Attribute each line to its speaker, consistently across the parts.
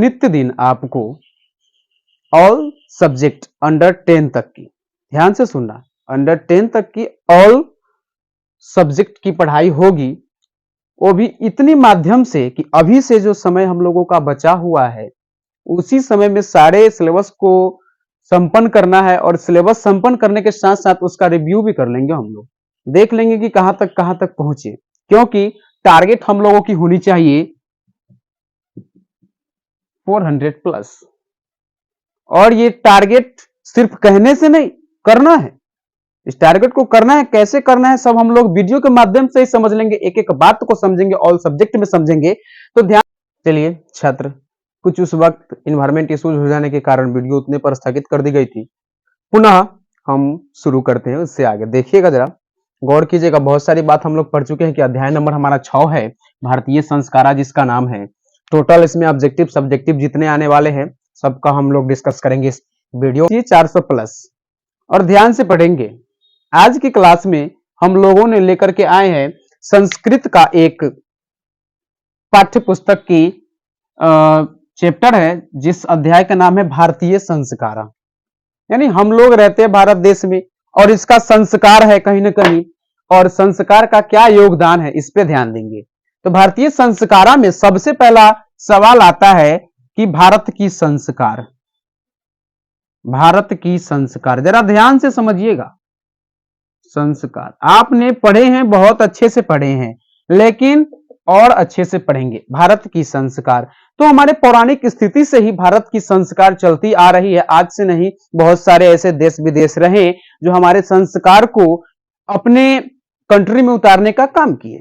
Speaker 1: नित्य दिन आपको ऑल सब्जेक्ट अंडर 10 तक की, ध्यान से सुनना, अंडर 10 तक की ऑल सब्जेक्ट की पढ़ाई होगी, वो भी इतनी माध्यम से कि अभी से जो समय हम लोगों का बचा हुआ है उसी समय में सारे सिलेबस को संपन्न करना है और सिलेबस संपन्न करने के साथ साथ उसका रिव्यू भी कर लेंगे। हम लोग देख लेंगे कि कहां तक पहुंचे, क्योंकि टारगेट हम लोगों की होनी चाहिए 400 प्लस। और ये टारगेट सिर्फ कहने से नहीं, करना है। इस टारगेट को करना है, कैसे करना है सब हम लोग वीडियो के माध्यम से ही समझ लेंगे, एक एक बात को समझेंगे, ऑल सब्जेक्ट में समझेंगे। तो ध्यान, चलिए छात्र, कुछ उस वक्त इन्वायरमेंट इश्यूज हो जाने के कारण वीडियो उतने पर स्थगित कर दी गई थी। पुनः हम शुरू करते हैं उससे आगे। देखिएगा, जरा गौर कीजिएगा, बहुत सारी बात हम लोग पढ़ चुके हैं कि अध्याय नंबर हमारा 6 है, भारतीय संस्कारा जिसका नाम है। टोटल इसमें ऑब्जेक्टिव सब्जेक्टिव जितने आने वाले हैं सबका हम लोग डिस्कस करेंगे इस वीडियो 400 प्लस। और ध्यान से पढ़ेंगे। आज की क्लास में हम लोगों ने लेकर के आए हैं संस्कृत का एक पाठ्य पुस्तक की चैप्टर है, जिस अध्याय का नाम है भारतीय संस्कारा। यानी हम लोग रहते हैं भारत देश में और इसका संस्कार है कहीं ना कहीं, और संस्कार का क्या योगदान है इस पे ध्यान देंगे। तो भारतीय संस्कारा में सबसे पहला सवाल आता है कि भारत की संस्कार, भारत की संस्कार, जरा ध्यान से समझिएगा। संस्कार आपने पढ़े हैं, बहुत अच्छे से पढ़े हैं, लेकिन और अच्छे से पढ़ेंगे। भारत की संस्कार, तो हमारे पौराणिक स्थिति से ही भारत की संस्कार चलती आ रही है, आज से नहीं। बहुत सारे ऐसे देश विदेश रहे जो हमारे संस्कार को अपने कंट्री में उतारने का काम किए।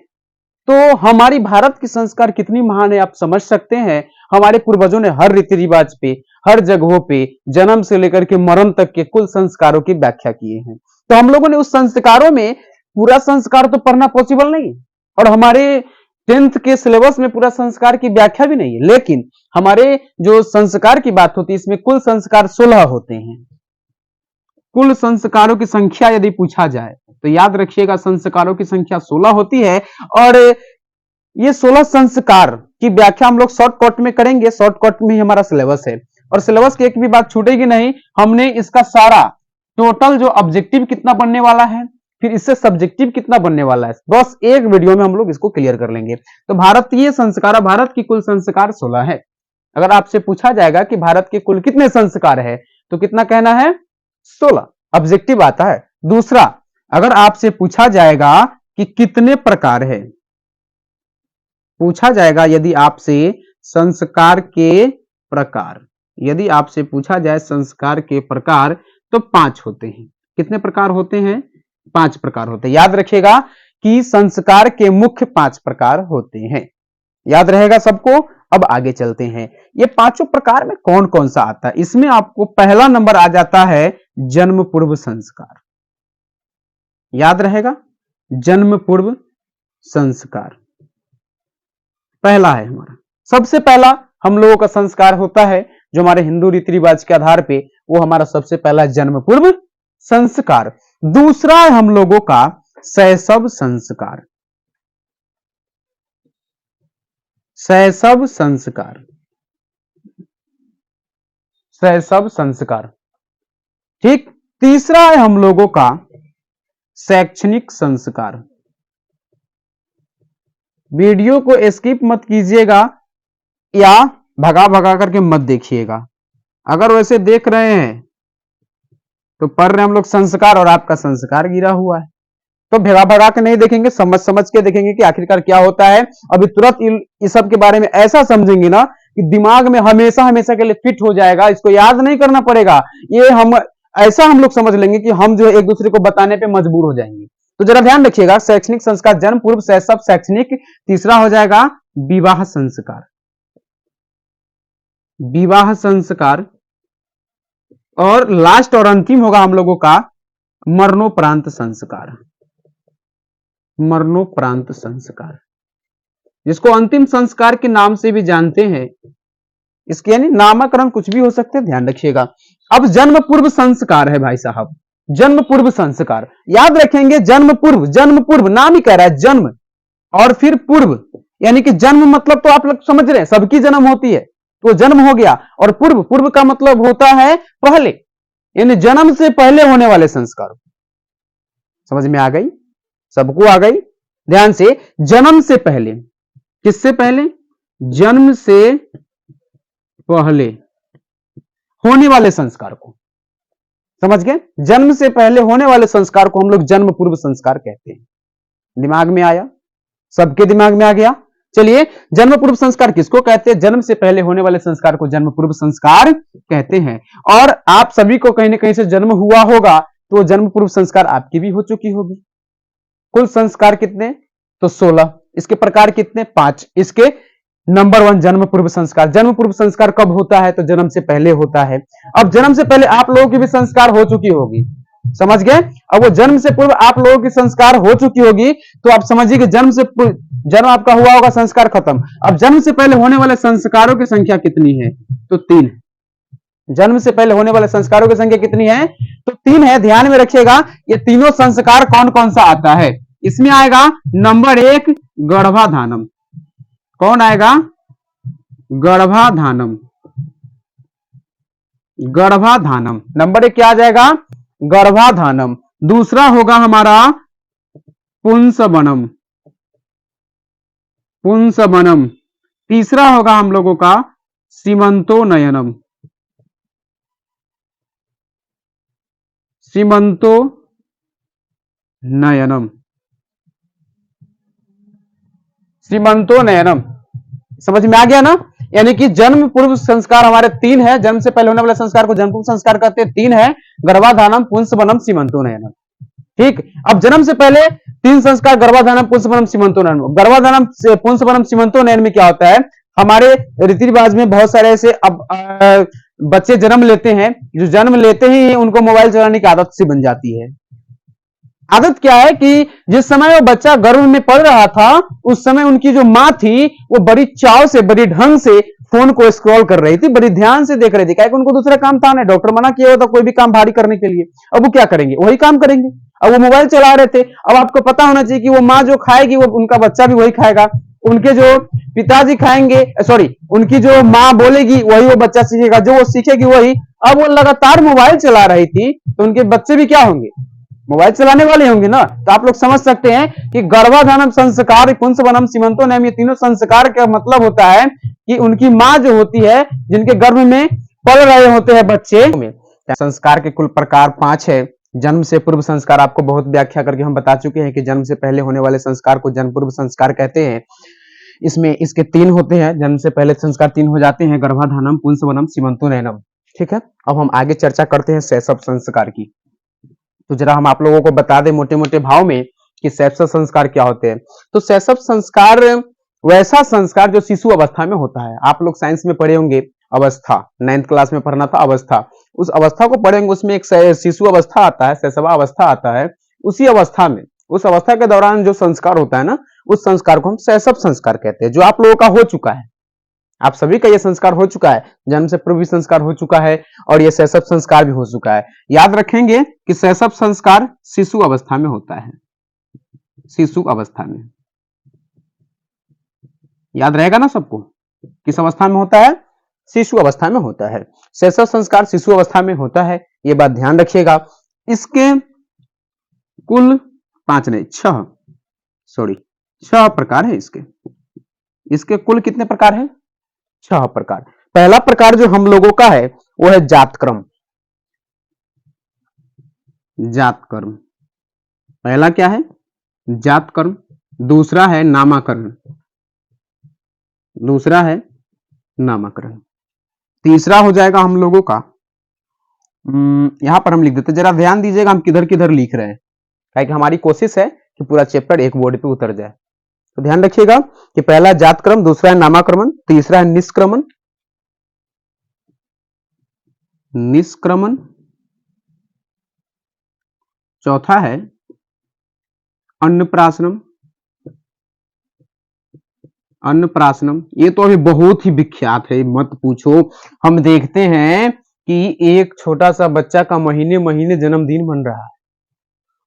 Speaker 1: तो हमारी भारत की संस्कार कितनी महान है आप समझ सकते हैं। हमारे पूर्वजों ने हर रीति रिवाज पे, हर जगहों पे, जन्म से लेकर के मरण तक के कुल संस्कारों की व्याख्या किए हैं। तो हम लोगों ने उस संस्कारों में पूरा संस्कार तो पढ़ना पॉसिबल नहीं है, और हमारे 10th के सिलेबस में पूरा संस्कार की व्याख्या भी नहीं है। लेकिन हमारे जो संस्कार की बात होती है इसमें कुल संस्कार 16 होते हैं। कुल संस्कारों की संख्या यदि पूछा जाए तो याद रखिएगा, संस्कारों की संख्या 16 होती है। और ये 16 संस्कार की व्याख्या हम लोग शॉर्टकट में करेंगे, शॉर्टकट में ही हमारा सिलेबस है, और सिलेबस की एक भी बात छूटेगी नहीं। हमने इसका सारा टोटल जो ऑब्जेक्टिव कितना बनने वाला है, फिर इससे सब्जेक्टिव कितना बनने वाला है, बस एक वीडियो में हम लोग इसको क्लियर कर लेंगे। तो भारतीय संस्कार, भारत की कुल संस्कार 16 है। अगर आपसे पूछा जाएगा कि भारत के कुल कितने संस्कार है तो कितना कहना है, 16, ऑब्जेक्टिव आता है। दूसरा, अगर आपसे पूछा जाएगा कि कितने प्रकार है, पूछा जाएगा यदि आपसे संस्कार के प्रकार, यदि आपसे पूछा जाए संस्कार के प्रकार, तो 5 होते हैं। कितने प्रकार होते हैं, 5 प्रकार होते हैं। याद रखिएगा कि संस्कार के मुख्य 5 प्रकार होते हैं, याद रहेगा सबको। अब आगे चलते हैं, ये 5 प्रकार में कौन कौन सा आता है। इसमें आपको पहला नंबर आ जाता है जन्म पूर्व संस्कार, याद रहेगा, जन्म पूर्व संस्कार पहला है हमारा। सबसे पहला हम लोगों का संस्कार होता है जो हमारे हिंदू रीति रिवाज के आधार पे, वो हमारा सबसे पहला जन्म पूर्व संस्कार। दूसरा है हम लोगों का शैशव संस्कार, शैशव संस्कार, शैशव संस्कार, ठीक। तीसरा है हम लोगों का शैक्षणिक संस्कार। वीडियो को स्किप मत कीजिएगा या भगा भगा करके मत देखिएगा। अगर वैसे देख रहे हैं तो पढ़ रहे हम लोग संस्कार और आपका संस्कार गिरा हुआ है, तो भगा भगा के नहीं देखेंगे, समझ समझ के देखेंगे कि आखिरकार क्या होता है। अभी तुरंत इस सब के बारे में ऐसा समझेंगे ना कि दिमाग में हमेशा हमेशा के लिए फिट हो जाएगा, इसको याद नहीं करना पड़ेगा। ये हम लोग समझ लेंगे कि हम जो है एक दूसरे को बताने पे मजबूर हो जाएंगे। तो जरा ध्यान रखिएगा, शैक्षणिक संस्कार, जन्म पूर्व, शैशव, शैक्षणिक। तीसरा हो जाएगा विवाह संस्कार, विवाह संस्कार। और लास्ट और अंतिम होगा हम लोगों का मरणोपरांत संस्कार, मरणोपरांत संस्कार, जिसको अंतिम संस्कार के नाम से भी जानते हैं। इसके यानी नामकरण कुछ भी हो सकते हैं, ध्यान रखिएगा। अब जन्म पूर्व संस्कार है भाई साहब, जन्म पूर्व संस्कार याद रखेंगे। जन्म पूर्व, जन्म पूर्व नाम ही कह रहा है, जन्म और फिर पूर्व, यानी कि जन्म मतलब तो आप लोग समझ रहे हैं सबकी जन्म होती है, तो जन्म हो गया। और पूर्व, पूर्व का मतलब होता है पहले, यानी जन्म से पहले होने वाले संस्कार। समझ में आ गई? सबको आ गई? ध्यान से, जन्म से पहले, किससे पहले? जन्म से पहले होने वाले संस्कार को, समझ गए? जन्म से पहले होने वाले संस्कार को हम लोग जन्म पूर्व संस्कार कहते हैं। दिमाग में आया? सबके दिमाग में आ गया? चलिए, जन्म पूर्व संस्कार किसको कहते हैं? जन्म से पहले होने वाले संस्कार को जन्म पूर्व संस्कार कहते हैं। और आप सभी को कहीं ना कहीं से जन्म हुआ होगा, तो जन्म पूर्व संस्कार आपकी भी हो चुकी होगी। कुल संस्कार कितने? तो 16। इसके प्रकार कितने? 5। इसके नंबर 1 जन्म पूर्व संस्कार। जन्म पूर्व संस्कार कब होता है? तो जन्म से पहले होता है। अब जन्म से पहले आप लोगों की भी संस्कार हो चुकी होगी, समझ गए? अब वो जन्म से पूर्व आप लोगों की संस्कार हो चुकी होगी, तो आप समझिए कि जन्म आपका हुआ होगा, संस्कार खत्म। अब जन्म से पहले होने वाले संस्कारों की संख्या कितनी है? तो 3 है। जन्म से पहले होने वाले संस्कारों की संख्या कितनी है? तो 3 है। ध्यान में रखिएगा, ये तीनों संस्कार कौन कौन सा आता है? इसमें आएगा नंबर 1 गर्भाधानम। कौन आएगा? गर्भाधानम। गर्भाधानम नंबर 1 क्या आ जाएगा? गर्भाधानम। दूसरा होगा हमारा पुंसवनम। पुंसवनम। तीसरा होगा हम लोगों का सीमंतोनयनम। सीमंतो नयनम। सीमंतो नयनम। समझ में आ गया ना? यानी कि जन्म पूर्व संस्कार हमारे 3 है। जन्म से पहले होने वाले संस्कार को जन्म पूर्व संस्कार कहते हैं। 3 है, गर्भाधानम, पुंसवनम, सीमंतो नयनम। ठीक। अब जन्म से पहले 3 संस्कार, गर्भाधानम, पुंसवनम, सीमंतो नयनम। गर्भाधानम, पुंसवनम, सीमंतो नयन में क्या होता है? हमारे रीति रिवाज में बहुत सारे ऐसे अब बच्चे जन्म लेते हैं, जो जन्म लेते ही उनको मोबाइल चलाने की आदत सी बन जाती है। आदत क्या है कि जिस समय वो बच्चा गर्भ में पड़ रहा था, उस समय उनकी जो माँ थी, वो बड़ी चाव से, बड़ी ढंग से फोन को स्क्रॉल कर रही थी, बड़ी ध्यान से देख रही थी। क्या उनको दूसरा काम था नहीं, डॉक्टर मना किया होता कोई भी काम भारी करने के लिए। अब वो क्या करेंगे? वही काम करेंगे। अब वो मोबाइल चला रहे थे। अब आपको पता होना चाहिए कि वो माँ जो खाएगी, वो उनका बच्चा भी वही खाएगा। उनके जो पिताजी खाएंगे, सॉरी, उनकी जो माँ बोलेगी वही वो बच्चा सीखेगा, जो वो सीखेगी वही। अब वो लगातार मोबाइल चला रही थी, तो उनके बच्चे भी क्या होंगे? मोबाइल चलाने वाले होंगे ना। तो आप लोग समझ सकते हैं कि गर्भाधानम संस्कार, पुंसवनम, सीमंतो नयनम, ये तीनों संस्कार का मतलब होता है कि उनकी माँ जो होती है, जिनके गर्भ में पल रहे होते हैं बच्चे। संस्कार के कुल प्रकार 5 है। जन्म से पूर्व संस्कार आपको बहुत व्याख्या करके हम बता चुके हैं कि जन्म से पहले होने वाले संस्कार को जन्म पूर्व संस्कार कहते हैं। इसमें इसके 3 होते हैं। जन्म से पहले संस्कार 3 हो जाते हैं, गर्भाधानम, पुंसवनम, सीमंतो नयनम। ठीक है। अब हम आगे चर्चा करते हैं शैशव संस्कार की। तो जरा हम आप लोगों को बता दें मोटे मोटे भाव में कि शैशव संस्कार क्या होते हैं। तो शैशव संस्कार वैसा संस्कार जो शिशु अवस्था में होता है। आप लोग साइंस में पढ़े होंगे अवस्था, 9th क्लास में पढ़ना था अवस्था। उस अवस्था को पढ़ेंगे, उसमें एक शिशु अवस्था आता है, शैशवा अवस्था आता है। उसी अवस्था में, उस अवस्था के दौरान जो संस्कार होता है ना, उस संस्कार को हम शैशव संस्कार कहते हैं, जो आप लोगों का हो चुका है। आप सभी का यह संस्कार हो चुका है। जन्म से पूर्व भी संस्कार हो चुका है और यह शैशव संस्कार भी हो चुका है। याद रखेंगे कि शैशव संस्कार शिशु अवस्था में होता है। शिशु अवस्था में याद रहेगा ना सबको, किस अवस्था में होता है? शिशु अवस्था में होता है। शैशव संस्कार शिशु अवस्था में होता है, यह बात ध्यान रखिएगा। इसके कुल 5 नहीं 6 प्रकार है। इसके कुल कितने प्रकार है? 6 प्रकार। पहला प्रकार जो हम लोगों का है वो है जातक्रम। जातकर्म पहला क्या है? जातकर्म। दूसरा है नामाकरण। दूसरा है नामाकरण। तीसरा हो जाएगा हम लोगों का, यहां पर हम लिख देते, जरा ध्यान दीजिएगा हम किधर किधर लिख रहे हैं, क्योंकि हमारी कोशिश है कि पूरा चैप्टर एक बोर्ड पे उतर जाए। तो ध्यान रखिएगा कि पहला जातक्रम, दूसरा है नामाक्रमण, तीसरा है निष्क्रमण, निष्क्रमण, चौथा है अन्नप्राशनम। अन्नप्राशनम ये तो अभी बहुत ही विख्यात है, मत पूछो। हम देखते हैं कि एक छोटा सा बच्चा का महीने महीने जन्मदिन बन रहा है,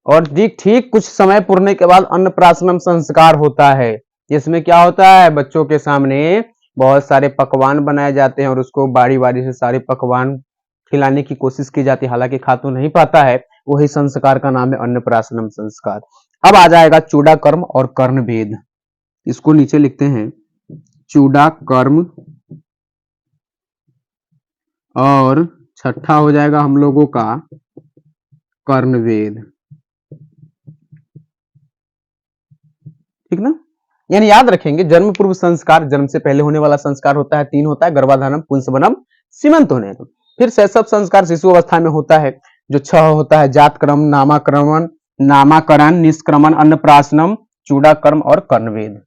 Speaker 1: और ठीक कुछ समय पुरने के बाद अन्नप्राशनम संस्कार होता है, जिसमें क्या होता है? बच्चों के सामने बहुत सारे पकवान बनाए जाते हैं और उसको बारी बारी से सारे पकवान खिलाने की कोशिश की जाती है, हालांकि खा तो नहीं पाता है। वही संस्कार का नाम है अन्नप्राशनम संस्कार। अब आ जाएगा चूड़ा कर्म और कर्ण भेद, इसको नीचे लिखते हैं, चूड़ा कर्म और छठा हो जाएगा हम लोगों का कर्ण भेद, ठीक ना। यानी याद रखेंगे, जन्म पूर्व संस्कार, जन्म से पहले होने वाला संस्कार होता है, 3 होता है, गर्भाधानम, पुंसवनम, सीमंत होने। फिर शैशव संस्कार शिशु अवस्था में होता है, जो 6 होता है, जात क्रम, नामाकरण, निष्क्रमण, अन्नप्राशनम, चूड़ा कर्म और कर्णवेद।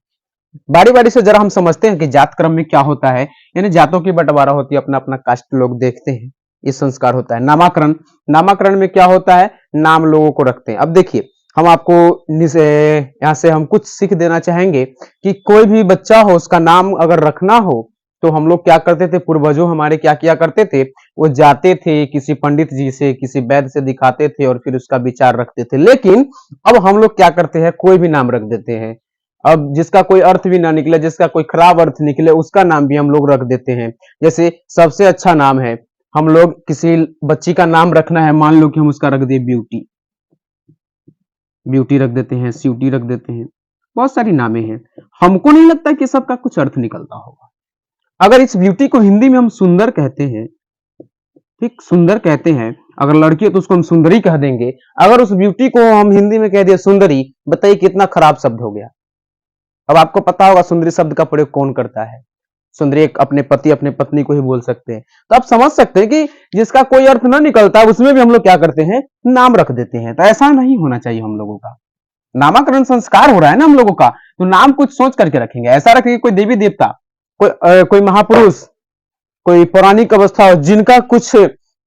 Speaker 1: बारी बारी से जरा हम समझते हैं कि जात क्रम में क्या होता है, यानी जातों की बंटवारा होती है, अपना अपना कास्ट लोग देखते हैं, ये संस्कार होता है। नामाकरण में क्या होता है, नाम लोगों को रखते हैं। अब देखिए, हम आपको यहाँ से हम कुछ सीख देना चाहेंगे कि कोई भी बच्चा हो, उसका नाम अगर रखना हो तो हम लोग क्या करते थे, पूर्वजों हमारे क्या किया करते थे, वो जाते थे किसी पंडित जी से, किसी वैद्य से दिखाते थे और फिर उसका विचार रखते थे। लेकिन अब हम लोग क्या करते हैं, कोई भी नाम रख देते हैं। अब जिसका कोई अर्थ भी ना निकले, जिसका कोई खराब अर्थ निकले, उसका नाम भी हम लोग रख देते हैं। जैसे सबसे अच्छा नाम है, हम लोग किसी बच्ची का नाम रखना है, मान लो कि हम उसका रख दिए ब्यूटी, ब्यूटी रख देते हैं, स्यूटी रख देते हैं, बहुत सारी नामें हैं। हमको नहीं लगता कि सबका कुछ अर्थ निकलता होगा। अगर इस ब्यूटी को हिंदी में हम सुंदर कहते हैं, ठीक, सुंदर कहते हैं, अगर लड़की है तो उसको हम सुंदरी कह देंगे। अगर उस ब्यूटी को हम हिंदी में कह दिए सुंदरी, बताइए कितना खराब शब्द हो गया। अब आपको पता होगा सुंदरी शब्द का प्रयोग कौन करता है, सुंदरी एक अपने पति अपने पत्नी को ही बोल सकते हैं। तो आप समझ सकते हैं कि जिसका कोई अर्थ ना निकलता है उसमें भी हम लोग क्या करते हैं, नाम रख देते हैं। तो ऐसा नहीं होना चाहिए हम लोगों का। नामकरण संस्कार हो रहा है ना हम लोगों का, तो नाम कुछ सोच करके रखेंगे। ऐसा रखेंगे कोई देवी देवता, कोई महापुरुष, कोई पौराणिक अवस्था हो, जिनका कुछ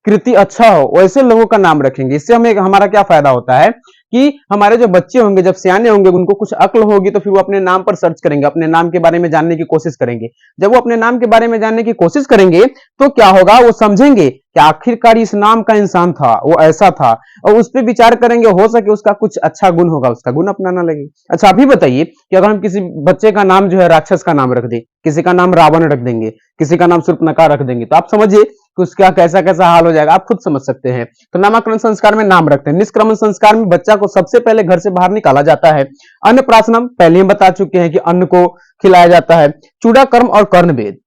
Speaker 1: कृति अच्छा हो, वैसे लोगों का नाम रखेंगे। इससे हमें हमारा क्या फायदा होता है कि हमारे जो बच्चे होंगे, जब सियाने होंगे, उनको कुछ अक्ल होगी तो फिर वो अपने नाम पर सर्च करेंगे, अपने नाम के बारे में जानने की कोशिश करेंगे। जब वो अपने नाम के बारे में जानने की कोशिश करेंगे तो क्या होगा, वो समझेंगे कि आखिरकार इस नाम का इंसान था, वो ऐसा था, और उस पर विचार करेंगे, हो सके उसका कुछ अच्छा गुण होगा, उसका गुण अपनाना लगे। अच्छा अभी बताइए कि अगर हम किसी बच्चे का नाम जो है राक्षस का नाम रख दे, किसी का नाम रावण रख देंगे, किसी का नाम शूर्पणखा रख देंगे, तो आप समझिए कि उसका कैसा कैसा हाल हो जाएगा, आप खुद समझ सकते हैं। तो नामकरण संस्कार में नाम रखते हैं। निष्क्रमण संस्कार में बच्चा को सबसे पहले घर से बाहर निकाला जाता है। अन्नप्राशनम पहले हम बता चुके हैं कि अन्न को खिलाया जाता है। चूड़ा कर्म और कर्णवेद,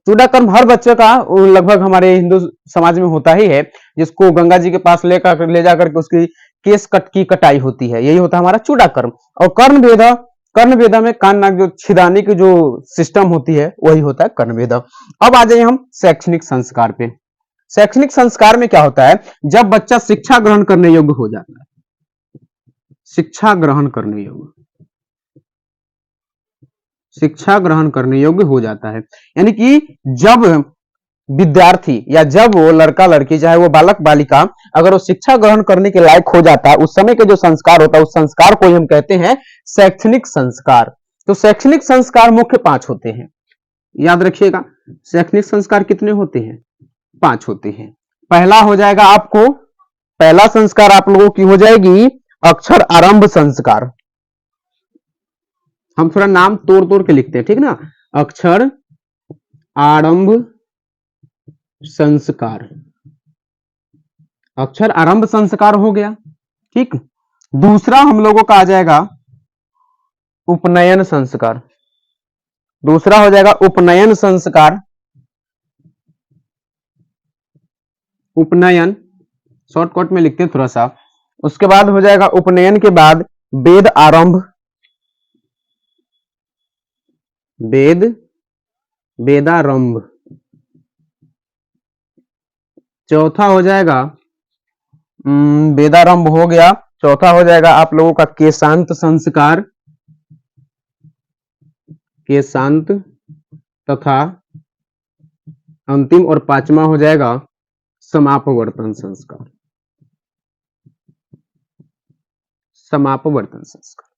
Speaker 1: चूड़ा कर्म हर बच्चे का लगभग हमारे हिंदू समाज में होता ही है, जिसको गंगा जी के पास ले जाकर के उसकी केस की कटाई होती है, यही होता है हमारा चूड़ा कर्म। और कर्णवेदा में कान नाक जो छिदाने की जो सिस्टम होती है वही होता है कर्णवेदा। अब आ जाइए हम शैक्षणिक संस्कार पे। शैक्षणिक संस्कार में क्या होता है, जब बच्चा शिक्षा ग्रहण करने योग्य हो जाता है, शिक्षा ग्रहण करने योग्य हो जाता है, यानी कि जब विद्यार्थी या जब वो लड़का लड़की, चाहे वो बालक बालिका, अगर वो शिक्षा ग्रहण करने के लायक हो जाता है, उस समय के जो संस्कार होता है, उस संस्कार को हम कहते हैं शैक्षणिक संस्कार। तो शैक्षणिक संस्कार मुख्य 5 होते हैं, याद रखिएगा। शैक्षणिक संस्कार कितने होते हैं, 5 होते हैं। पहला हो जाएगा आपको, पहला संस्कार आप लोगों की हो जाएगी अक्षर आरंभ संस्कार। हम थोड़ा नाम तोड़ तोड़ के लिखते हैं, ठीक ना। अक्षर आरंभ संस्कार, अक्षर आरंभ संस्कार हो गया, ठीक। दूसरा हम लोगों का आ जाएगा उपनयन संस्कार, दूसरा हो जाएगा उपनयन संस्कार। उपनयन शॉर्टकट में लिखते हैं थोड़ा सा। उसके बाद हो जाएगा उपनयन के बाद वेद आरंभ, वेदारंभ। चौथा हो जाएगा वेदारंभ हो गया। चौथा हो जाएगा आप लोगों का केशांत संस्कार, केशांत, तथा अंतिम और 5वां हो जाएगा समापवर्तन संस्कार, समापवर्तन संस्कार।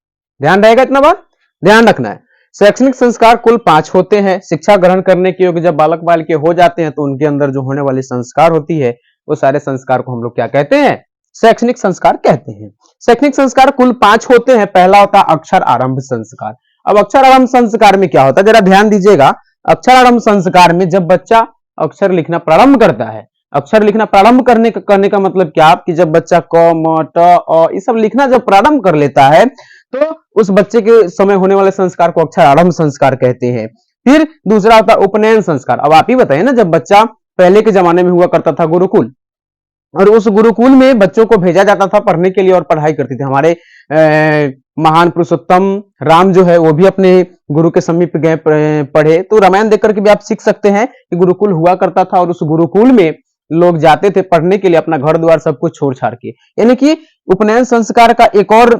Speaker 1: ध्यान रहेगा, इतना बात ध्यान रखना है। शैक्षणिक संस्कार कुल 5 होते हैं। शिक्षा ग्रहण करने के योग्य जब बालक बालिके हो जाते हैं तो उनके अंदर जो होने वाली संस्कार होती है, वो सारे संस्कार को हम लोग क्या कहते हैं, शैक्षणिक संस्कार कहते हैं। शैक्षणिक संस्कार कुल 5 होते हैं। पहला होता है अक्षर आरंभ संस्कार। अब अक्षर आरंभ संस्कार में क्या होता है, जरा ध्यान दीजिएगा। अक्षर आरंभ संस्कार में जब बच्चा अक्षर लिखना प्रारंभ करता है, अक्षर लिखना प्रारंभ करने का मतलब क्या कि जब बच्चा क म ट अ ये सब लिखना जब प्रारंभ कर लेता है तो उस बच्चे के समय होने वाले संस्कार को अक्षर आरंभ संस्कार कहते हैं। फिर दूसरा होता है उपनयन संस्कार। अब आप ही बताइए ना, जब बच्चा पहले के जमाने में हुआ करता था गुरुकुल, और उस गुरुकुल में बच्चों को भेजा जाता था पढ़ने के लिए और पढ़ाई करते थे। हमारे महान पुरुषोत्तम राम जो है वो भी अपने गुरु के समीप गए पढ़े, तो रामायण देख करके भी आप सीख सकते हैं कि गुरुकुल हुआ करता था और उस गुरुकुल में लोग जाते थे पढ़ने के लिए अपना घर द्वार सब कुछ छोड़ छाड़ के। यानी कि उपनयन संस्कार का एक और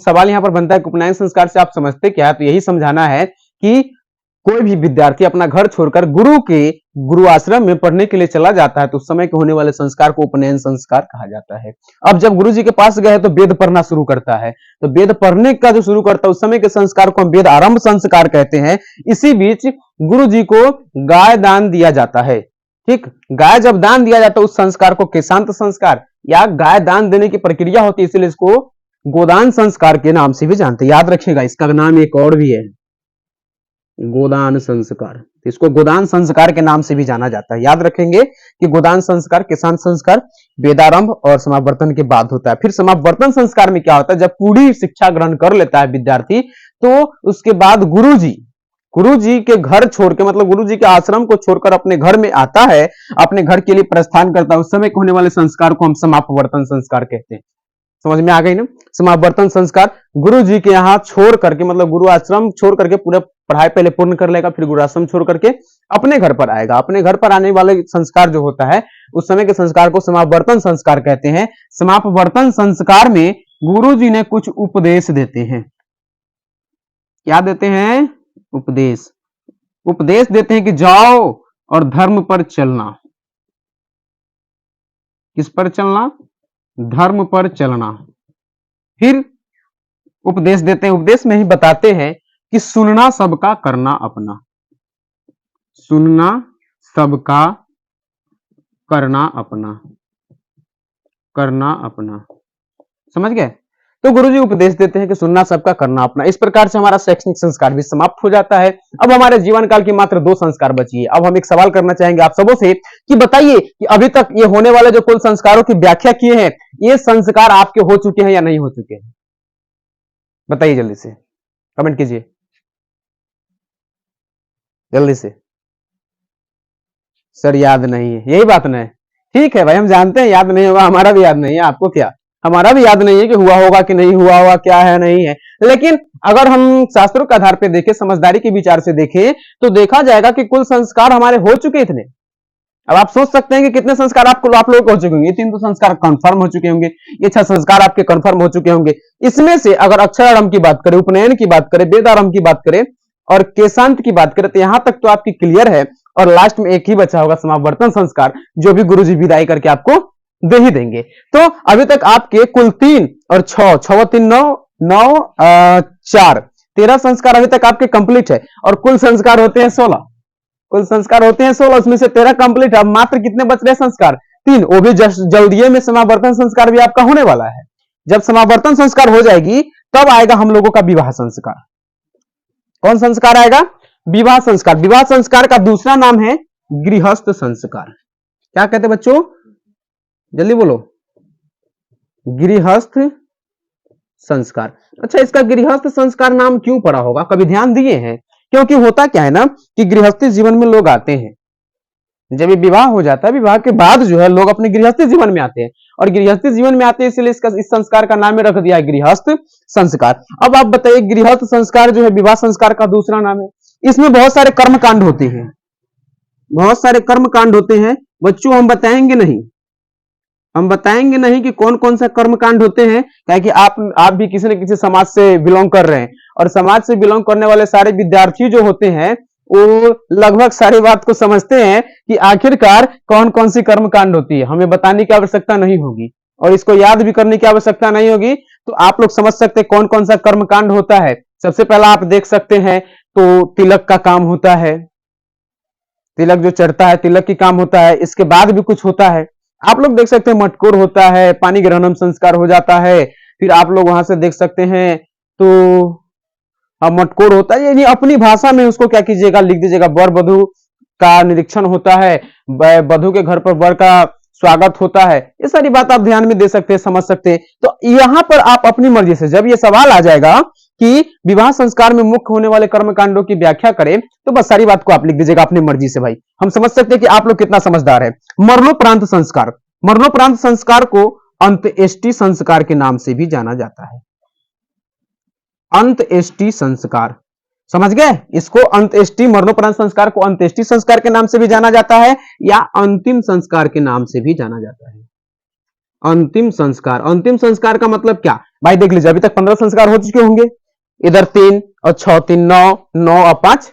Speaker 1: सवाल यहाँ पर बनता है कि उपनयन संस्कार से आप समझते क्या है? तो यही समझाना है कि कोई भी विद्यार्थी अपना घर छोड़कर गुरु के गुरु आश्रम में पढ़ने के लिए चला जाता है तो उस समय के होने वाले संस्कार को उपनयन संस्कार कहा जाता है। अब जब गुरु जी के पास गए तो वेद पढ़ना शुरू करता है, तो वेद पढ़ने का जो शुरू करता है उस समय के संस्कार को हम वेद आरंभ संस्कार कहते हैं। इसी बीच गुरु जी को गाय दान दिया जाता है। ठीक, गाय जब दान दिया जाता है उस संस्कार को केशांत संस्कार या गाय दान देने की प्रक्रिया होती है, इसलिए इसको गोदान संस्कार के नाम से भी जानते हैं। याद रखिएगा, इसका नाम एक और भी है, गोदान संस्कार। इसको गोदान संस्कार के नाम से भी जाना जाता है। याद रखेंगे कि गोदान संस्कार, केशांत संस्कार वेदारंभ और समावर्तन के बाद होता है। फिर समावर्तन संस्कार में क्या होता है? जब पूरी शिक्षा ग्रहण कर लेता है विद्यार्थी तो उसके बाद गुरु जी के घर छोड़ के, मतलब गुरु जी के आश्रम को छोड़कर अपने घर में आता है, अपने घर के लिए प्रस्थान करता है। उस समय होने वाले संस्कार को हम समापवर्तन संस्कार कहते हैं। समझ में आ गई ना? समावर्तन संस्कार गुरु जी के यहाँ छोड़ करके, मतलब गुरु आश्रम छोड़ करके पूरा पढ़ाई पहले पूर्ण कर लेगा, फिर गुरु आश्रम छोड़ करके अपने घर पर आएगा। अपने घर पर आने वाले संस्कार जो होता है उस समय के संस्कार को समावर्तन संस्कार कहते हैं। समापवर्तन संस्कार में गुरु जी ने कुछ उपदेश देते हैं। क्या देते हैं? उपदेश देते हैं कि जाओ और धर्म पर चलना। किस पर चलना? धर्म पर चलना। फिर उपदेश देते हैं, उपदेश में ही बताते हैं कि सुनना सबका, करना अपना। सुनना सबका, करना अपना, करना अपना। समझ गए? तो गुरुजी उपदेश देते हैं कि सुनना सबका, करना अपना। इस प्रकार से हमारा शैक्षणिक संस्कार भी समाप्त हो जाता है। अब हमारे जीवन काल की मात्र 2 संस्कार बची है। अब हम एक सवाल करना चाहेंगे आप सबों से कि बताइए कि अभी तक ये होने वाले जो कुल संस्कारों की व्याख्या किए हैं, ये संस्कार आपके हो चुके हैं या नहीं हो चुके हैं? बताइए जल्दी से, कमेंट कीजिए जल्दी से। सर याद नहीं है, यही बात ना है। ठीक है भाई, हम जानते हैं याद नहीं होगा, हमारा भी याद नहीं है। आपको क्या, हमारा भी याद नहीं है कि हुआ होगा कि नहीं हुआ होगा, क्या है नहीं है। लेकिन अगर हम शास्त्रों के आधार पर देखें, समझदारी के विचार से देखें, तो देखा जाएगा कि कुल संस्कार हमारे हो चुके इतने। अब आप सोच सकते हैं कि कितने संस्कार आप लोगों को हो चुके होंगे। 3 तो संस्कार कंफर्म हो चुके होंगे, ये 6 संस्कार आपके कंफर्म हो चुके होंगे। इसमें से अगर अक्षरारंभ की बात करें, उपनयन की बात करें, वेदारंभ की बात करें और केशांत की बात करें, तो यहां तक तो आपकी क्लियर है। और लास्ट में एक ही बचा होगा, समावर्तन संस्कार, जो भी गुरुजी विदाई करके आपको दे ही देंगे। तो अभी तक आपके कुल 3 और 6, 6 3 9 4 13 संस्कार अभी तक आपके कंप्लीट है। और कुल संस्कार होते हैं 16, कुल संस्कार होते हैं 16, उसमें से 13 कंप्लीट है। अब मात्र कितने बच रहे संस्कार? 3, वो भी जल्दी में समावर्तन संस्कार भी आपका होने वाला है। जब समावर्तन संस्कार हो जाएगी तब आएगा हम लोगों का विवाह संस्कार। कौन संस्कार आएगा? विवाह संस्कार। विवाह संस्कार का दूसरा नाम है गृहस्थ संस्कार। क्या कहते बच्चों? जल्दी बोलो। गृहस्थ संस्कार। अच्छा, इसका गृहस्थ संस्कार नाम क्यों पड़ा होगा, कभी ध्यान दिए हैं? क्योंकि होता क्या है ना कि गृहस्थी जीवन में लोग आते हैं, जब विवाह हो जाता है, विवाह के बाद जो है लोग अपने गृहस्थी जीवन में आते हैं, और गृहस्थी जीवन में आते हैं इसलिए इस संस्कार का नाम रख दिया है गृहस्थ संस्कार। अब आप बताइए, गृहस्थ संस्कार जो है विवाह संस्कार का दूसरा नाम है। इसमें बहुत सारे कर्मकांड होते हैं, बहुत सारे कर्मकांड होते हैं बच्चों। हम बताएंगे नहीं कि कौन कौन सा कर्मकांड होते हैं, क्या कि आप भी किसी न किसी समाज से बिलोंग कर रहे हैं, और समाज से बिलोंग करने वाले सारे विद्यार्थी जो होते हैं वो लगभग सारी बात को समझते हैं कि आखिरकार कौन कौन सी कर्मकांड होती है। हमें बताने की आवश्यकता नहीं होगी और इसको याद भी करने की आवश्यकता नहीं होगी। तो आप लोग समझ सकते हैं कौन कौन सा कर्मकांड होता है। सबसे पहला आप देख सकते हैं तो तिलक का काम होता है, तिलक जो चढ़ता है तिलक की काम होता है। इसके बाद भी कुछ होता है, आप लोग देख सकते हैं मटकोर होता है, पानी ग्रहणम संस्कार हो जाता है। फिर आप लोग वहां से देख सकते हैं तो मटकोर होता है, यानी अपनी भाषा में उसको क्या कीजिएगा, लिख दीजिएगा। वर वधु का निरीक्षण होता है, वधु के घर पर वर का स्वागत होता है, ये सारी बात आप ध्यान में दे सकते हैं, समझ सकते हैं। तो यहां पर आप अपनी मर्जी से, जब ये सवाल आ जाएगा कि विवाह संस्कार में मुख्य होने वाले कर्मकांडों की व्याख्या करें, तो बस सारी बात को आप लिख दीजिएगा अपनी मर्जी से। भाई हम समझ सकते हैं कि आप लोग कितना समझदार है। मरणोपरांत संस्कार, मरणोपरांत संस्कार को अंत्येष्टि संस्कार के नाम से भी जाना जाता है। अंत्येष्टि संस्कार, समझ गए? इसको अंत्येष्टि, मरणोपरांत संस्कार को अंत्येष्टि संस्कार के नाम से भी जाना जाता है, या अंतिम संस्कार के नाम से भी जाना जाता है। अंतिम संस्कार, अंतिम संस्कार का मतलब क्या? भाई देख लीजिए, अभी तक 15 संस्कार हो चुके होंगे, इधर 3 और 6, 3 9, 9 और 5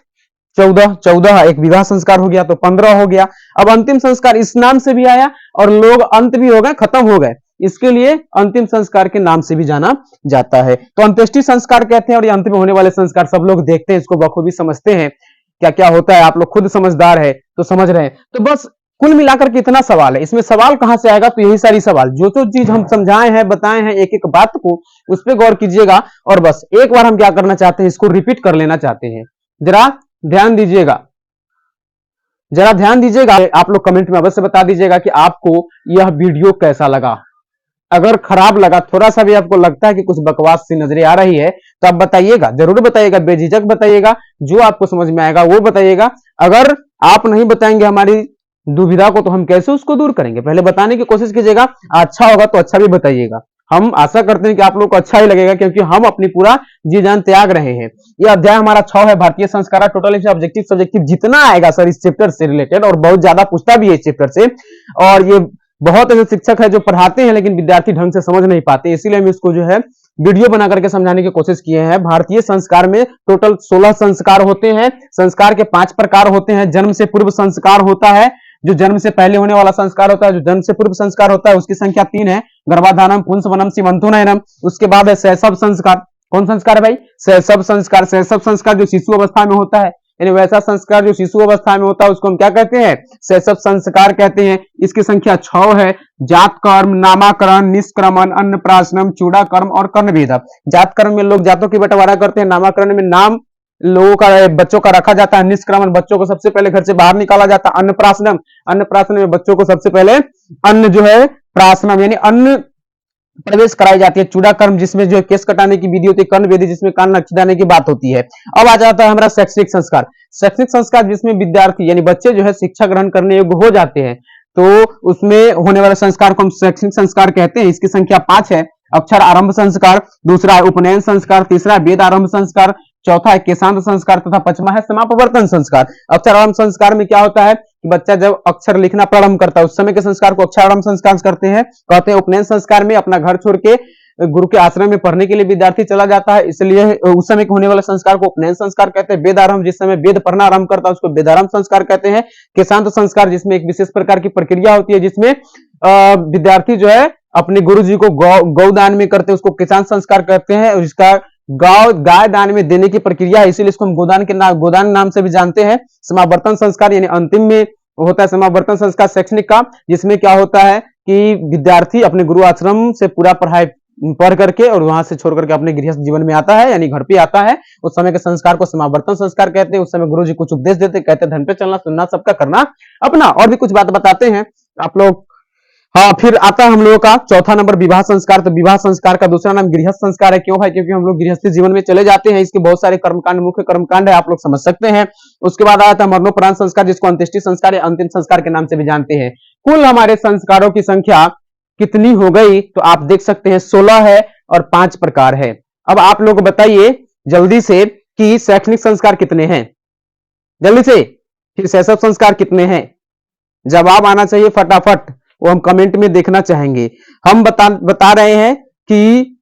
Speaker 1: 14, 14 एक विवाह संस्कार हो गया, तो 15 हो गया। अब अंतिम संस्कार इस नाम से भी आया और लोग अंत भी हो गए, खत्म हो गए, इसके लिए अंतिम संस्कार के नाम से भी जाना जाता है। तो अंत्येष्टि संस्कार कहते हैं, और ये अंत में होने वाले संस्कार सब लोग देखते हैं, इसको बखूबी समझते हैं क्या क्या होता है। आप लोग खुद समझदार है तो समझ रहे हैं। तो बस कुल मिलाकर के इतना सवाल है। इसमें सवाल कहां से आएगा? तो यही सारी सवाल, जो जो चीज हम समझाए हैं, बताए हैं, एक एक बात को उस पर गौर कीजिएगा। और बस एक बार हम क्या करना चाहते हैं, इसको रिपीट कर लेना चाहते हैं। जरा ध्यान दीजिएगा, जरा ध्यान दीजिएगा। आप लोग कमेंट में अवश्य बता दीजिएगा कि आपको यह वीडियो कैसा लगा। अगर खराब लगा, थोड़ा सा भी आपको लगता है कि कुछ बकवास सी नजरें आ रही है, तो आप बताइएगा, जरूर बताइएगा, बेझिझक बताइएगा, जो आपको समझ में आएगा वो बताइएगा। अगर आप नहीं बताएंगे हमारी दुविधा को, तो हम कैसे उसको दूर करेंगे? पहले बताने की कोशिश कीजिएगा। अच्छा होगा तो अच्छा भी बताइएगा। हम आशा करते हैं कि आप लोग को अच्छा ही लगेगा, क्योंकि हम अपनी पूरा जी जान त्याग रहे हैं। यह अध्याय हमारा 6 है, भारतीय संस्कार। टोटल इसमें ऑब्जेक्टिव सब्जेक्टिव जितना आएगा सर इस चैप्टर से रिलेटेड, और बहुत ज्यादा पूछता भी है इस चैप्टर से। और ये बहुत ऐसे शिक्षक है जो पढ़ाते हैं लेकिन विद्यार्थी ढंग से समझ नहीं पाते, इसीलिए हम इसको जो है वीडियो बना करके समझाने की कोशिश किए हैं। भारतीय संस्कार में टोटल 16 संस्कार होते हैं। संस्कार के 5 प्रकार होते हैं। जन्म से पूर्व संस्कार होता है, जो जन्म से पहले होने वाला संस्कार होता है। जो जन्म से पूर्व संस्कार होता है उसकी संख्या 3 है, गर्भाधानम, पुंसवनम, सीमंतुनयनम। उसके बाद है शैशव संस्कार। कौन संस्कार है भाई? शैशव संस्कार। शैशव संस्कार जो शिशु अवस्था में होता है, यानी वैसा संस्कार जो शिशु अवस्था में होता है उसको हम क्या कहते हैं? शैशव संस्कार कहते हैं। इसकी संख्या 6 है। जात कर्म, नामाकरण, निष्क्रमण, अन्नप्राशनम, चूड़ाकर्म और कर्णवेद। जात कर्म में लोग जातों की बंटवारा करते हैं। नामाकरण में नाम लोगों का, बच्चों का रखा जाता है। निष्क्रमण, बच्चों को सबसे पहले घर से बाहर निकाला जाता है। अन्नप्राशनम, अन्नप्राशन में बच्चों को सबसे पहले अन्न जो है, प्राशनम यानी अन्न प्रवेश कराई जाती है। चूड़ाकर्म जिसमें जो है केस कटाने की विधि होती है। कर्णवेदी जिसमें कान नखदाने की बात होती है। अब आ जाता है हमारा शैक्षणिक संस्कार। शैक्षणिक संस्कार जिसमें विद्यार्थी यानी बच्चे जो है शिक्षा ग्रहण करने योग्य हो जाते हैं, तो उसमें होने वाले संस्कार को हम शैक्षणिक संस्कार कहते हैं। इसकी संख्या 5 है। अक्षर आरंभ संस्कार, दूसरा है उपनयन संस्कार, तीसरा है वेद आरंभ संस्कार, चौथा है केशांत संस्कार तथा पांचवा है समापवर्तन संस्कार। अक्षर आरंभ संस्कार में क्या होता है कि बच्चा जब अक्षर लिखना प्रारंभ करता है उस समय के संस्कार को अक्षर आरंभ संस्कार करते हैं, कहते हैं। उपनयन संस्कार में अपना घर छोड़ के गुरु के आश्रम में पढ़ने के लिए विद्यार्थी चला जाता है, इसलिए उस समय होने वाले संस्कार को उपनयन संस्कार कहते हैं। वेद आरंभ जिस समय वेद पढ़ना आरंभ करता है उसको वेदारंभ संस्कार कहते हैं। केशांत संस्कार जिसमें एक विशेष प्रकार की प्रक्रिया होती है, जिसमें विद्यार्थी जो है अपने गुरु जी को गौदान में करते हैं, उसको केशांत संस्कार कहते हैं। और इसका गाय दान में देने की प्रक्रिया है, इसीलिए इसको हम गोदान नाम से भी जानते हैं। समावर्तन संस्कार यानी अंतिम में होता है समावर्तन संस्कार शैक्षणिक का, जिसमें क्या होता है कि विद्यार्थी अपने गुरु आश्रम से पूरा पढ़ाई पढ़ करके और वहां से छोड़ करके अपने गृहस्थ जीवन में आता है, यानी घर पे आता है। उस समय के संस्कार को समावर्तन संस्कार कहते हैं। उस समय गुरु जी कुछ उपदेश देते, कहते हैं धन पे चलना, सुनना, सबका करना अपना। और भी कुछ बात बताते हैं आप लोग। हाँ, फिर आता है हम लोगों का चौथा नंबर विवाह संस्कार। तो विवाह संस्कार का दूसरा नाम गृहस्थ संस्कार है। क्यों भाई? क्योंकि हम लोग गृहस्थी जीवन में चले जाते हैं। इसके बहुत सारे कर्मकांड, मुख्य कर्मकांड है, आप लोग समझ सकते हैं। उसके बाद आता है मरणोपरांत संस्कार, जिसको अंत्येष्टि संस्कार या अंतिम संस्कार के नाम से भी जानते हैं। कुल हमारे संस्कारों की संख्या कितनी हो गई? तो आप देख सकते हैं 16 है और 5 प्रकार है। अब आप लोग बताइए जल्दी से कि शैक्षणिक संस्कार कितने हैं, जल्दी से। फिर शैशव संस्कार कितने हैं? जवाब आना चाहिए फटाफट, वो हम कमेंट में देखना चाहेंगे। हम बता रहे हैं कि